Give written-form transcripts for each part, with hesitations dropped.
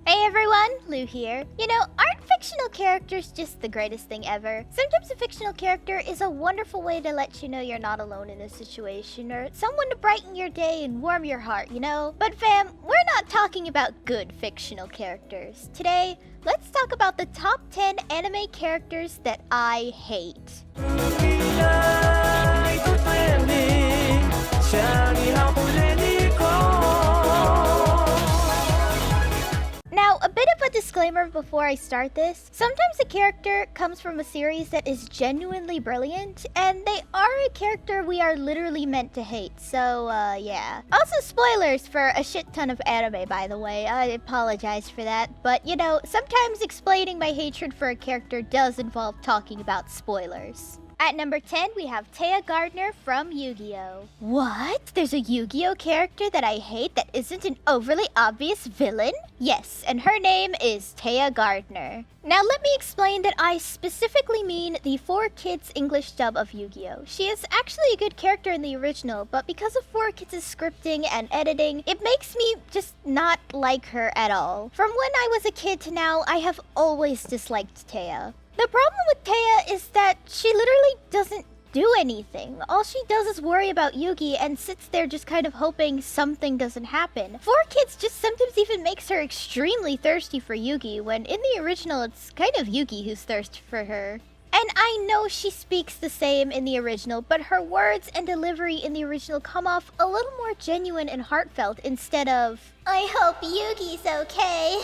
Hey everyone, Lou here. You know, aren't fictional characters just the greatest thing ever? Sometimes a fictional character is a wonderful way to let you know you're not alone in a situation, or someone to brighten your day and warm your heart, you know? But fam, we're not talking about good fictional characters. Today, let's talk about the top 10 anime characters that I hate. Now, a bit of a disclaimer before I start this. Sometimes a character comes from a series that is genuinely brilliant, and they are a character we are literally meant to hate, so, yeah. Also, spoilers for a shit ton of anime, by the way. I apologize for that, but, you know, sometimes explaining my hatred for a character does involve talking about spoilers. At number 10, we have Gardner from Yu-Gi-Oh! What? There's a Yu-Gi-Oh! Character that I hate that isn't an overly obvious villain? Yes, and her name is Gardner. Now let me explain that I specifically mean the 4Kids English dub of Yu-Gi-Oh! She is actually a good character in the original, but because of 4Kids' scripting and editing, it makes me just not like her at all. From when I was a kid to now, I have always disliked Taya. The problem with Taya is that she literally doesn't do anything. All she does is worry about Yugi and sits there just kind of hoping something doesn't happen. 4Kids just sometimes even makes her extremely thirsty for Yugi, when in the original it's kind of Yugi who's thirsty for her. And I know she speaks the same in the original, but her words and delivery in the original come off a little more genuine and heartfelt instead of, "I hope Yugi's okay."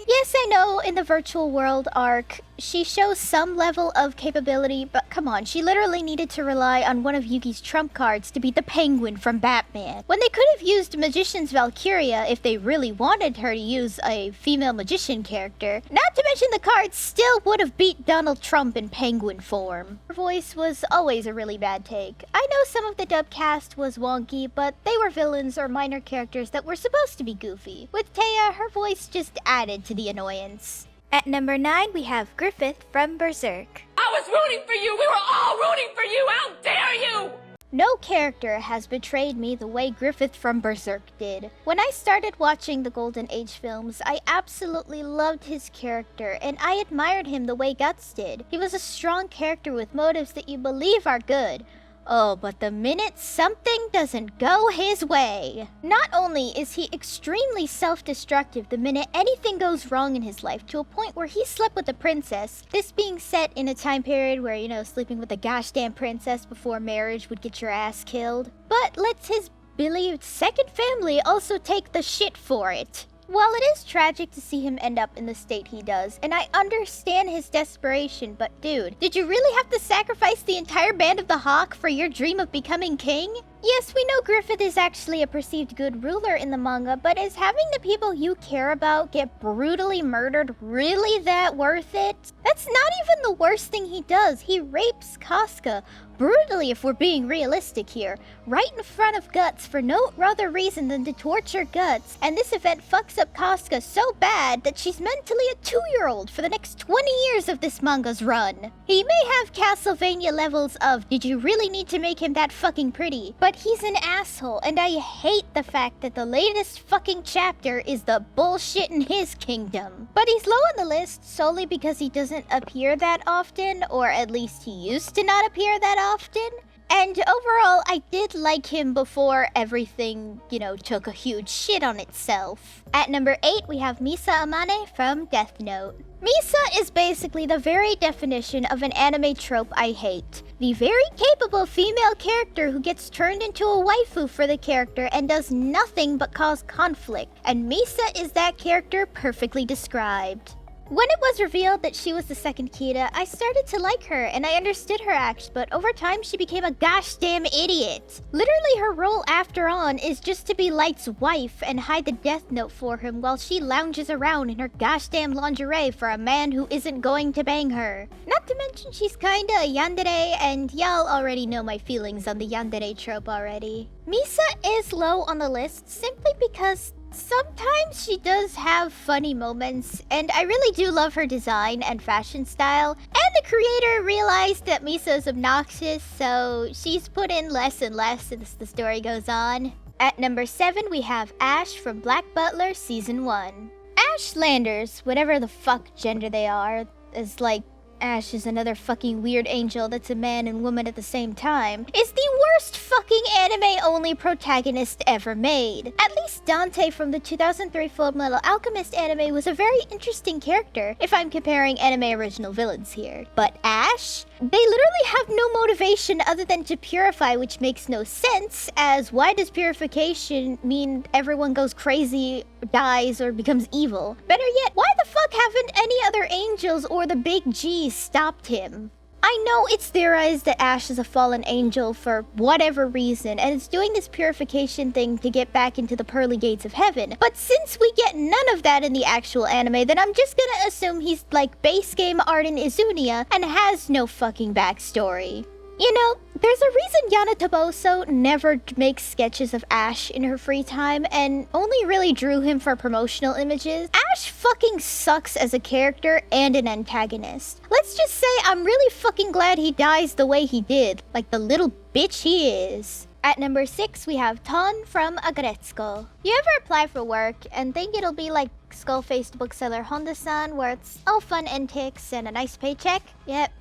Yes, I know, in the virtual world arc, she shows some level of capability, but come on, she literally needed to rely on one of Yugi's trump cards to beat the Penguin from Batman, when they could have used Magician's Valkyria if they really wanted her to use a female magician character. Not to mention the card still would have beat Donald Trump in Penguin form. Her voice was always a really bad take. I know some of the dub cast was wonky, but they were villains or minor characters that were supposed to be goofy. With Taya, her voice just added to the annoyance. At number 9, we have Griffith from Berserk. I was rooting for you! We were all rooting for you! How dare you! No character has betrayed me the way Griffith from Berserk did. When I started watching the Golden Age films, I absolutely loved his character, and I admired him the way Guts did. He was a strong character with motives that you believe are good. Oh, but the minute something doesn't go his way. Not only is he extremely self-destructive the minute anything goes wrong in his life, to a point where he slept with a princess, this being set in a time period where, you know, sleeping with a gosh damn princess before marriage would get your ass killed, but lets his believed second family also take the shit for it. While it is tragic to see him end up in the state he does, and I understand his desperation, but dude, did you really have to sacrifice the entire band of the Hawk for your dream of becoming king? Yes, we know Griffith is actually a perceived good ruler in the manga, but is having the people you care about get brutally murdered really that worth it? That's not even the worst thing he does. He rapes Casca, brutally if we're being realistic here, right in front of Guts for no other reason than to torture Guts, and this event fucks up Casca so bad that she's mentally a 2-year-old for the next 20 years of this manga's run. He may have Castlevania levels of, did you really need to make him that fucking pretty? But he's an asshole, and I hate the fact that the latest fucking chapter is the bullshit in his kingdom. But he's low on the list solely because he doesn't appear that often, or at least he used to not appear that often. And overall, I did like him before everything, you know, took a huge shit on itself. At number 8, we have Misa Amane from Death Note. Misa is basically the very definition of an anime trope I hate. The very capable female character who gets turned into a waifu for the character and does nothing but cause conflict. And Misa is that character perfectly described. When it was revealed that she was the second Kita, I started to like her and I understood her act, but over time she became a gosh damn idiot. Literally her role after on is just to be Light's wife and hide the death note for him while she lounges around in her gosh damn lingerie for a man who isn't going to bang her. Not to mention she's kinda a yandere, and y'all already know my feelings on the yandere trope already. Misa is low on the list simply because sometimes she does have funny moments, and I really do love her design and fashion style, and the creator realized that Misa is obnoxious, so she's put in less and less as the story goes on. At number 7, we have Ash from Black Butler Season 1. Ashlanders, whatever the fuck gender they are, is like Ash is another fucking weird angel that's a man and woman at the same time, is the worst fucking anime-only protagonist ever made. At least Dante from the 2003 Fullmetal Alchemist anime was a very interesting character, if I'm comparing anime original villains here. But Ash? They literally have no motivation other than to purify, which makes no sense, as why does purification mean everyone goes crazy, dies, or becomes evil? Better yet, why the fuck haven't any other angels or the big G stopped him? I know it's theorized that Ash is a fallen angel for whatever reason, and it's doing this purification thing to get back into the pearly gates of heaven. But since we get none of that in the actual anime, then I'm just gonna assume he's like base game Arden Izunia and has no fucking backstory. You know, there's a reason Yana Toboso never makes sketches of Ash in her free time and only really drew him for promotional images. Ash fucking sucks as a character and an antagonist. Let's just say I'm really fucking glad he dies the way he did, like the little bitch he is. At number 6, we have Ton from Aggrestsuko. You ever apply for work and think it'll be like skull-faced bookseller Honda-san, where it's all fun antics and a nice paycheck? Yep.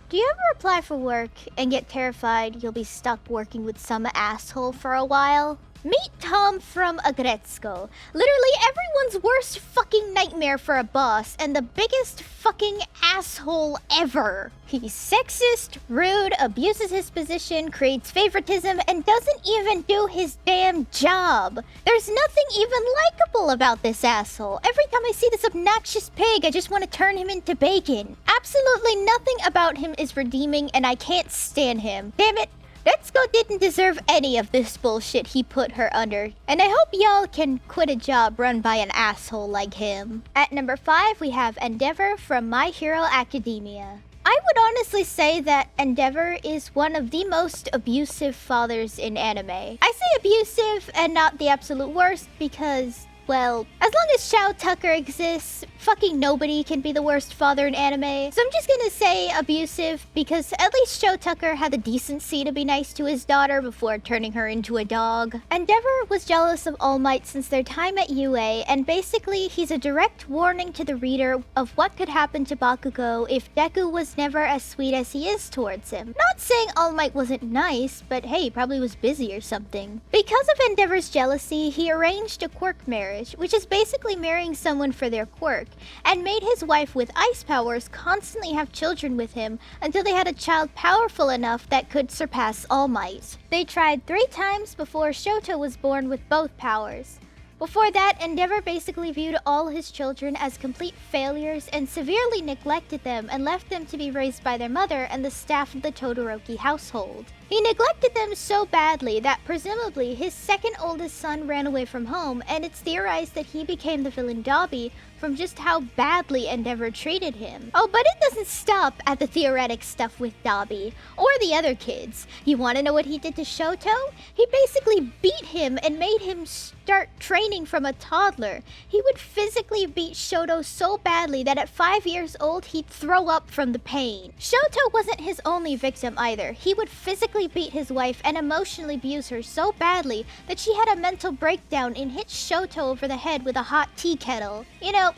Do you ever apply for work and get terrified you'll be stuck working with some asshole for a while? Meet Tom from Aggrestsuko. Literally everyone's worst fucking nightmare for a boss and the biggest fucking asshole ever. He's sexist, rude, abuses his position, creates favoritism, and doesn't even do his damn job. There's nothing even likable about this asshole. Every time I see this obnoxious pig, I just want to turn him into bacon. Absolutely nothing about him is redeeming, and I can't stand him. Damn it. Let'sgo didn't deserve any of this bullshit he put her under, and I hope y'all can quit a job run by an asshole like him. At number 5, we have Endeavor from My Hero Academia. I would honestly say that Endeavor is one of the most abusive fathers in anime. I say abusive and not the absolute worst because, well, as long as Shao Tucker exists, fucking nobody can be the worst father in anime. So I'm just gonna say abusive because at least Shao Tucker had the decency to be nice to his daughter before turning her into a dog. Endeavor was jealous of All Might since their time at UA, and basically he's a direct warning to the reader of what could happen to Bakugo if Deku was never as sweet as he is towards him. Not saying All Might wasn't nice, but hey, he probably was busy or something. Because of Endeavor's jealousy, he arranged a quirk marriage, which is basically marrying someone for their quirk, and made his wife with ice powers constantly have children with him until they had a child powerful enough that could surpass All Might. They tried 3 times before Shoto was born with both powers. Before that, Endeavor basically viewed all his children as complete failures and severely neglected them and left them to be raised by their mother and the staff of the Todoroki household. He neglected them so badly that presumably his second oldest son ran away from home, and it's theorized that he became the villain Dobby from just how badly Endeavor treated him. Oh, but it doesn't stop at the theoretic stuff with Dobby or the other kids. You want to know what he did to Shoto? He basically beat him and made him start training from a toddler. He would physically beat Shoto so badly that at 5 years old he'd throw up from the pain. Shoto wasn't his only victim either. He would physically beat his wife and emotionally abuse her so badly that she had a mental breakdown and hit Shoto over the head with a hot tea kettle. You know,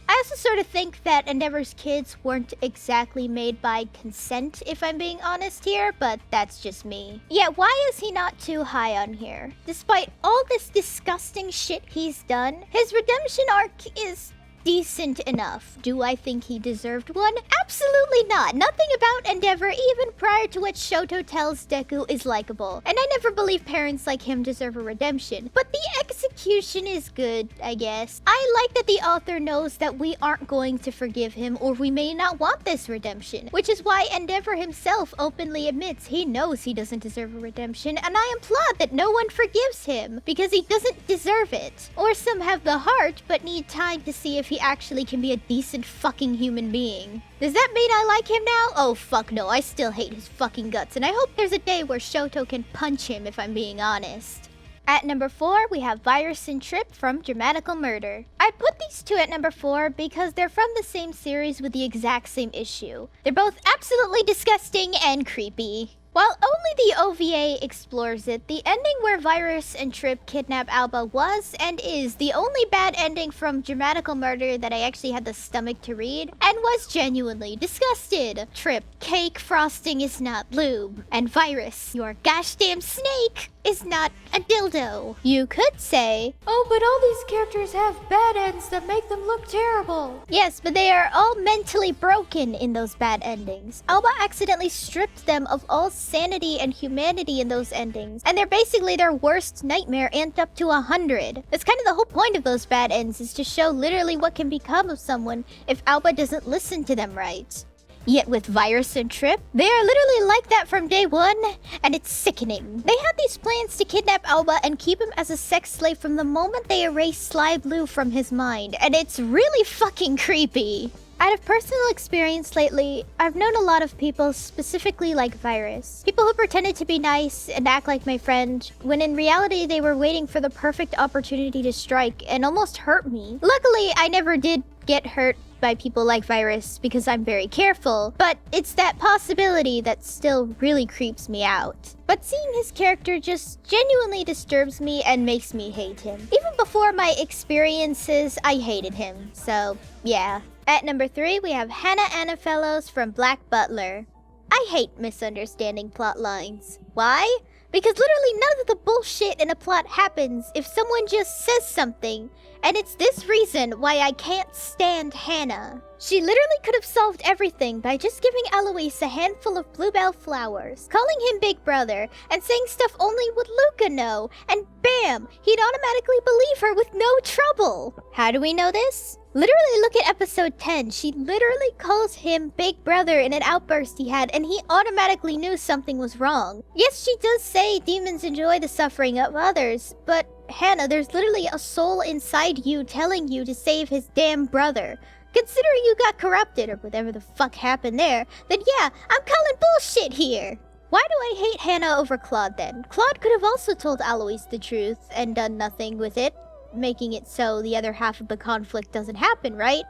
I also sort of think that Endeavor's kids weren't exactly made by consent, if I'm being honest here, but that's just me. Yeah, why is he not too high on here? Despite all this disgusting shit he's done, his redemption arc is decent enough. Do I think he deserved one? Absolutely not. Nothing about Endeavor, even prior to what Shoto tells Deku, is likable. And I never believe parents like him deserve a redemption. But the execution is good, I guess. I like that the author knows that we aren't going to forgive him, or we may not want this redemption. Which is why Endeavor himself openly admits he knows he doesn't deserve a redemption, and I applaud that no one forgives him, because he doesn't deserve it. Or some have the heart, but need time to see if he actually can be a decent fucking human being. Does that mean I like him now? Oh fuck no, I still hate his fucking guts, and I hope there's a day where Shoto can punch him, if I'm being honest. At number 4, we have Virus and Trip from Dramatical Murder. I put these two at number 4 because they're from the same series with the exact same issue. They're both absolutely disgusting and creepy. While only the OVA explores it, the ending where Virus and Trip kidnap Alba was and is the only bad ending from Dramatical Murder that I actually had the stomach to read and was genuinely disgusted. Trip, cake frosting is not lube. And Virus, your gosh damn snake is not a dildo. You could say, oh, but all these characters have bad ends that make them look terrible. Yes, but they are all mentally broken in those bad endings. Alba accidentally stripped them of all sanity and humanity in those endings, and they're basically their worst nightmare amped up to 100. That's kind of the whole point of those bad ends, is to show literally what can become of someone if Alba doesn't listen to them right. Yet with Virus and Trip, they are literally like that from day one, and it's sickening. They had these plans to kidnap Alba and keep him as a sex slave from the moment they erased Sly Blue from his mind, and it's really fucking creepy. Out of personal experience lately, I've known a lot of people specifically like Virus. People who pretended to be nice and act like my friend, when in reality they were waiting for the perfect opportunity to strike and almost hurt me. Luckily, I never did get hurt by people like Virus because I'm very careful, but it's that possibility that still really creeps me out. But seeing his character just genuinely disturbs me and makes me hate him. Even before my experiences, I hated him, so yeah. At number 3, we have Hannah Anafeloz from Black Butler. I hate misunderstanding plot lines. Why? Because literally none of the bullshit in a plot happens if someone just says something, and it's this reason why I can't stand Hannah. She literally could have solved everything by just giving Eloise a handful of bluebell flowers, calling him Big Brother, and saying stuff only would Luca know, and bam, he'd automatically believe her with no trouble. How do we know this? Literally look at episode 10. She literally calls him Big Brother in an outburst he had, and he automatically knew something was wrong. Yes, she does say demons enjoy the suffering of others, but Hannah, there's literally a soul inside you telling you to save his damn brother. Considering you got corrupted or whatever the fuck happened there, then yeah, I'm calling bullshit here. Why do I hate Hannah over Claude then? Claude could have also told Eloise the truth and done nothing with it, making it so the other half of the conflict doesn't happen, right?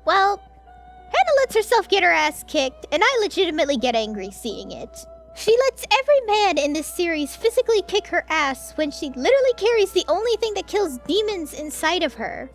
Well, Hannah lets herself get her ass kicked, and I legitimately get angry seeing it. She lets every man in this series physically kick her ass when she literally carries the only thing that kills demons inside of her.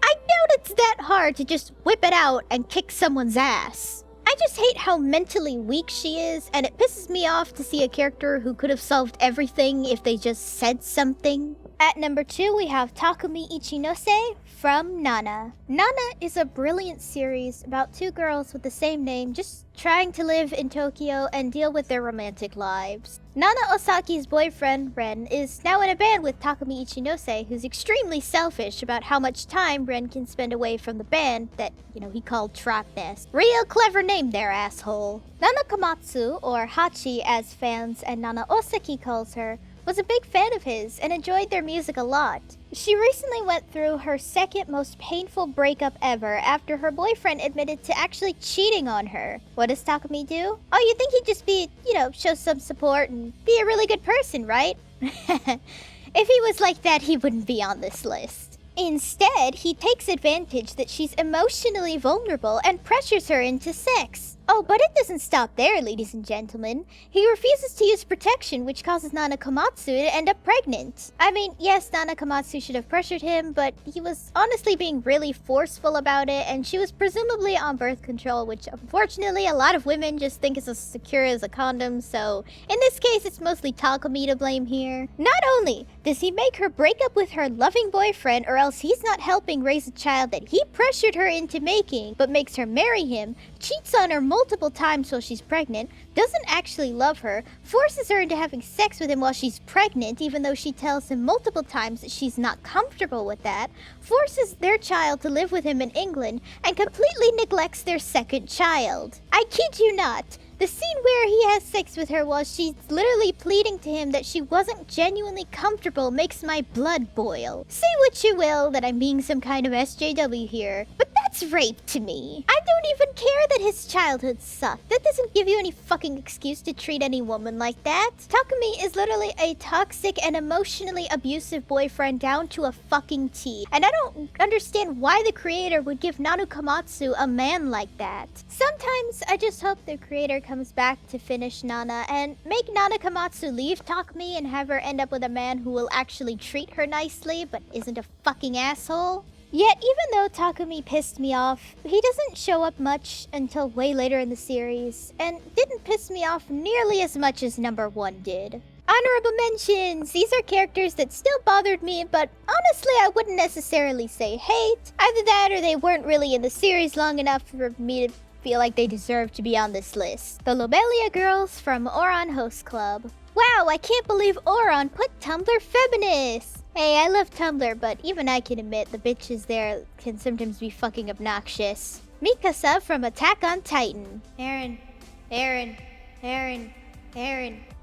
I doubt it's that hard to just whip it out and kick someone's ass. I just hate how mentally weak she is, and it pisses me off to see a character who could have solved everything if they just said something. At number 2, we have Takumi Ichinose from Nana. Nana is a brilliant series about two girls with the same name just trying to live in Tokyo and deal with their romantic lives. Nana Osaki's boyfriend, Ren, is now in a band with Takumi Ichinose, who's extremely selfish about how much time Ren can spend away from the band that, he called Trap Nest. Real clever name there, asshole. Nana Komatsu, or Hachi as fans and Nana Osaki calls her, was a big fan of his and enjoyed their music a lot. She recently went through her second most painful breakup ever after her boyfriend admitted to actually cheating on her. What does Takumi do? Oh, you think he'd just be, show some support and be a really good person, right? If he was like that, he wouldn't be on this list. Instead, he takes advantage that she's emotionally vulnerable and pressures her into sex. Oh, but it doesn't stop there, ladies and gentlemen. He refuses to use protection, which causes Nana Komatsu to end up pregnant. I mean, yes, Nana Komatsu should have pressured him, but he was honestly being really forceful about it, and she was presumably on birth control, which unfortunately a lot of women just think is as secure as a condom, so in this case, it's mostly Takumi to blame here. Not only does he make her break up with her loving boyfriend, or else he's not helping raise a child that he pressured her into making, but makes her marry him, cheats on her multiple times while she's pregnant, doesn't actually love her, forces her into having sex with him while she's pregnant even though she tells him multiple times that she's not comfortable with that, forces their child to live with him in England, and completely neglects their second child. I kid you not. The scene where he has sex with her while she's literally pleading to him that she wasn't genuinely comfortable makes my blood boil. Say what you will that I'm being some kind of SJW here, but that's rape to me. I don't even care that his childhood sucked. That doesn't give you any fucking excuse to treat any woman like that. Takumi is literally a toxic and emotionally abusive boyfriend down to a fucking T. And I don't understand why the creator would give Nana Komatsu a man like that. Sometimes I just hope the creator comes comes back to finish Nana and make Nana Komatsu leave Takumi and have her end up with a man who will actually treat her nicely but isn't a fucking asshole. Yet even though Takumi pissed me off, he doesn't show up much until way later in the series, and didn't piss me off nearly as much as number 1 did. Honorable mentions! These are characters that still bothered me, but honestly I wouldn't necessarily say hate. Either that or they weren't really in the series long enough for me to feel like they deserve to be on this list. The Lobelia Girls from Ouran Host Club. Wow, I can't believe Ouran put Tumblr feminist! Hey, I love Tumblr, but even I can admit the bitches there can sometimes be fucking obnoxious. Mikasa from Attack on Titan. Aaron.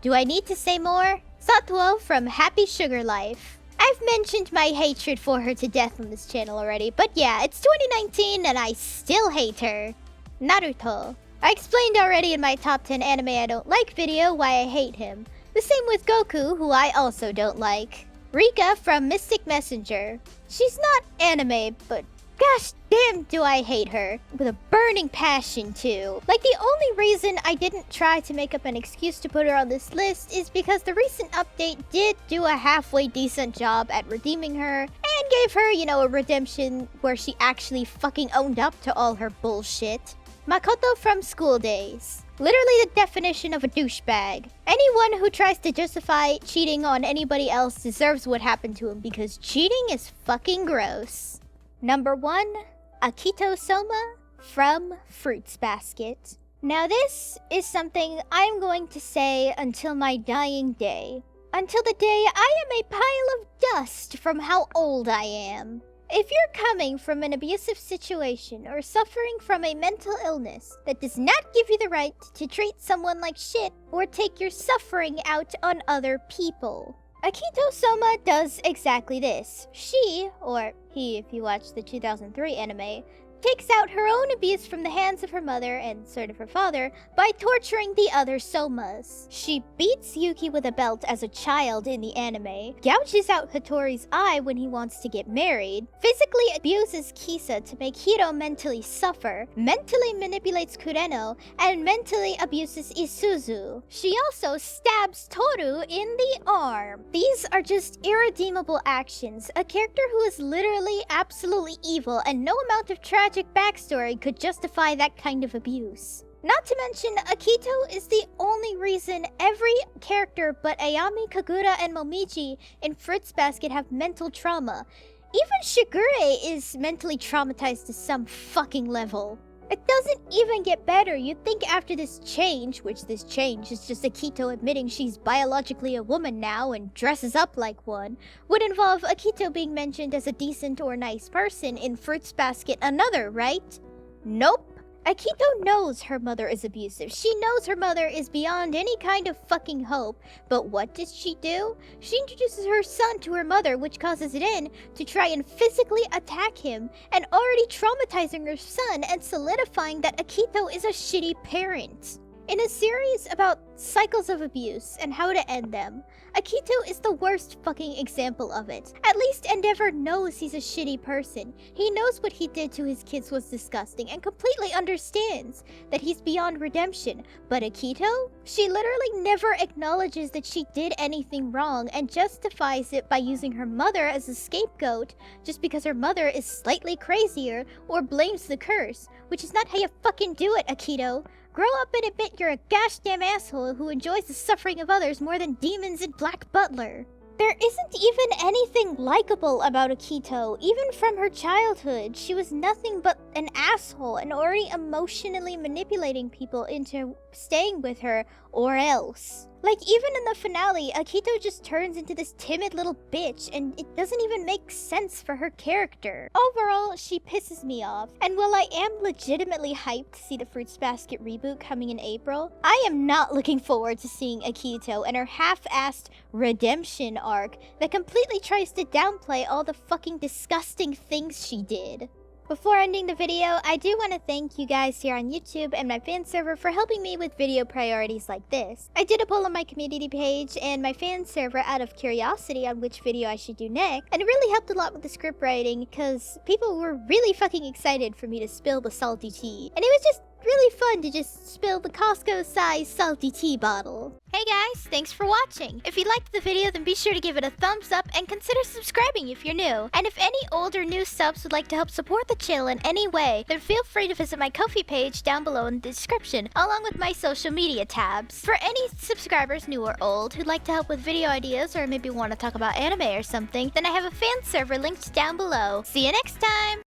Do I need to say more? Satou from Happy Sugar Life. I've mentioned my hatred for her to death on this channel already, but yeah, it's 2019 and I still hate her. Naruto. I explained already in my top 10 anime I don't like video why I hate him. The same with Goku, who I also don't like. Rika from Mystic Messenger. She's not anime, but gosh damn do I hate her. With a burning passion too. Like the only reason I didn't try to make up an excuse to put her on this list is because the recent update did do a halfway decent job at redeeming her and gave her, you know, a redemption where she actually fucking owned up to all her bullshit. Makoto from School Days. Literally the definition of a douchebag. Anyone who tries to justify cheating on anybody else deserves what happened to him because cheating is fucking gross. Number 1, Akito Sohma from Fruits Basket. Now this is something I'm going to say until my dying day. Until the day I am a pile of dust from how old I am. If you're coming from an abusive situation or suffering from a mental illness that does not give you the right to treat someone like shit or take your suffering out on other people, Akito Sohma does exactly this. She, or he if you watch the 2003 anime, takes out her own abuse from the hands of her mother and sort of her father by torturing the other Sohmas. She beats Yuki with a belt as a child in the anime, gouges out Hattori's eye when he wants to get married, physically abuses Kisa to make Hiro mentally suffer, mentally manipulates Kureno, and mentally abuses Isuzu. She also stabs Toru in the arm. These are just irredeemable actions. A character who is literally absolutely evil and no amount of tragic backstory could justify that kind of abuse. Not to mention, Akito is the only reason every character but Ayami, Kagura, and Momiji in Fruits Basket have mental trauma. Even Shigure is mentally traumatized to some fucking level. It doesn't even get better. You'd think after this change, which this change is just Akito admitting she's biologically a woman now and dresses up like one, would involve Akito being mentioned as a decent or nice person in Fruits Basket another, right? Nope. Akito knows her mother is abusive. She knows her mother is beyond any kind of fucking hope. But what does she do? She introduces her son to her mother, which causes Rin to try and physically attack him, and already traumatizing her son and solidifying that Akito is a shitty parent. In a series about cycles of abuse and how to end them, Akito is the worst fucking example of it. At least Endeavor knows he's a shitty person. He knows what he did to his kids was disgusting and completely understands that he's beyond redemption. But Akito? She literally never acknowledges that she did anything wrong and justifies it by using her mother as a scapegoat just because her mother is slightly crazier or blames the curse, which is not how you fucking do it, Akito. Grow up and admit you're a gosh damn asshole who enjoys the suffering of others more than demons in Black Butler. There isn't even anything likable about Akito, even from her childhood. She was nothing but an asshole and already emotionally manipulating people into staying with her or else. Like, even in the finale, Akito just turns into this timid little bitch, and it doesn't even make sense for her character. Overall, she pisses me off, and while I am legitimately hyped to see the Fruits Basket reboot coming in April, I am not looking forward to seeing Akito and her half-assed redemption arc that completely tries to downplay all the fucking disgusting things she did. Before ending the video, I do want to thank you guys here on YouTube and my fan server for helping me with video priorities like this. I did a poll on my community page and my fan server out of curiosity on which video I should do next, and it really helped a lot with the script writing because people were really fucking excited for me to spill the salty tea. And it was just really fun to just spill the Costco-sized salty tea bottle. Hey guys, thanks for watching. If you liked the video, then be sure to give it a thumbs up and consider subscribing if you're new. And if any old or new subs would like to help support the channel in any way, then feel free to visit my Ko-fi page down below in the description, along with my social media tabs. For any subscribers, new or old, who'd like to help with video ideas or maybe want to talk about anime or something, then I have a fan server linked down below. See you next time!